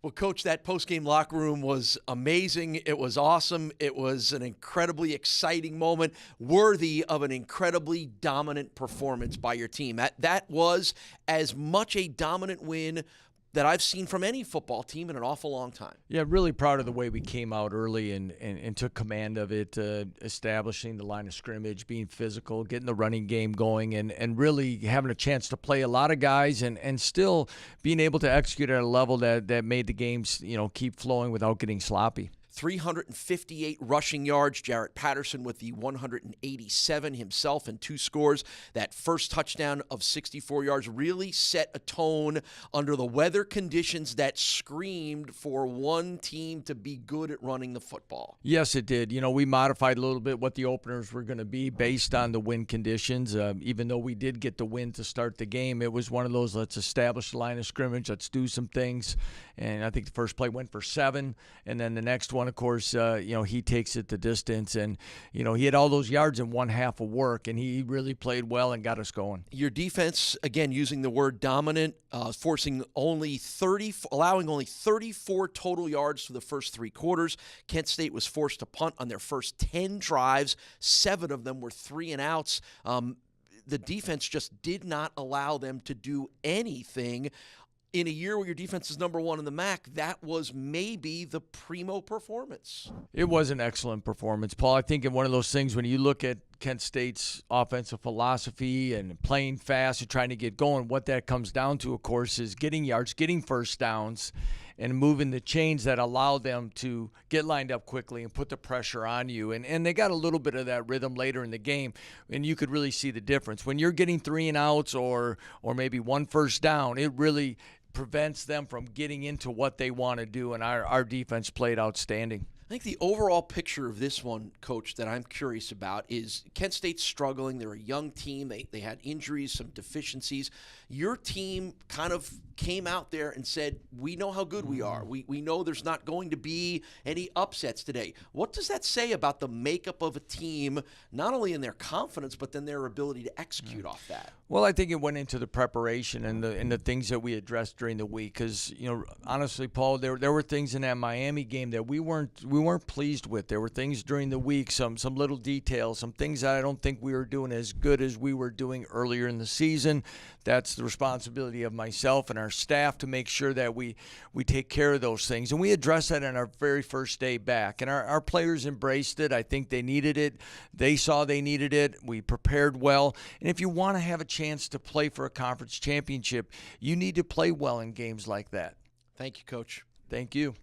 Well, Coach, that post-game locker room was amazing. It was awesome. It was an incredibly exciting moment, worthy of an incredibly dominant performance by your team. That was as much a dominant win that I've seen from any football team in an awful long time. Yeah, really proud of the way we came out early and took command of it, establishing the line of scrimmage, being physical, getting the running game going, and really having a chance to play a lot of guys and still being able to execute at a level that made the games, keep flowing without getting sloppy. 358 rushing yards. Jarrett Patterson with the 187 himself and 2 scores. That first touchdown of 64 yards really set a tone under the weather conditions that screamed for one team to be good at running the football. Yes, it did. We modified a little bit what the openers were going to be based on the wind conditions. Even though we did get the win to start the game, it was one of those, let's establish the line of scrimmage, let's do some things. And I think the first play went for 7, and then the next one, of course, he takes it the distance, and he had all those yards in one half of work, and he really played well and got us going. Your defense, again, using the word dominant, allowing only 34 total yards for the first 3 quarters. Kent State was forced to punt on their first 10 drives. 7 of them were 3-and-outs. The defense just did not allow them to do anything. In a year where your defense is number 1 in the MAC, that was maybe the primo performance. It was an excellent performance, Paul. I think in one of those things when you look at Kent State's offensive philosophy and playing fast and trying to get going, what that comes down to, of course, is getting yards, getting first downs, and moving the chains that allow them to get lined up quickly and put the pressure on you. And they got a little bit of that rhythm later in the game, and you could really see the difference. When you're getting 3-and-outs or maybe 1 first down, it really prevents them from getting into what they want to do, and our defense played outstanding. I think the overall picture of this one, Coach, that I'm curious about is Kent State's struggling. They're a young team. They had injuries, some deficiencies. Your team kind of came out there and said, we know how good we are. We know there's not going to be any upsets today. What does that say about the makeup of a team, not only in their confidence, but then their ability to execute off that? Well, I think it went into the preparation and the things that we addressed during the week. Because honestly, Paul, there were things in that Miami game that we weren't pleased with. There were things during the week, some little details, some things that I don't think we were doing as good as we were doing earlier in the season. That's the responsibility of myself and our staff to make sure that we take care of those things. And we addressed that on our very first day back. And our players embraced it. I think they needed it. They saw they needed it. We prepared well. And if you want to have a chance to play for a conference championship, you need to play well in games like that. Thank you, Coach. Thank you.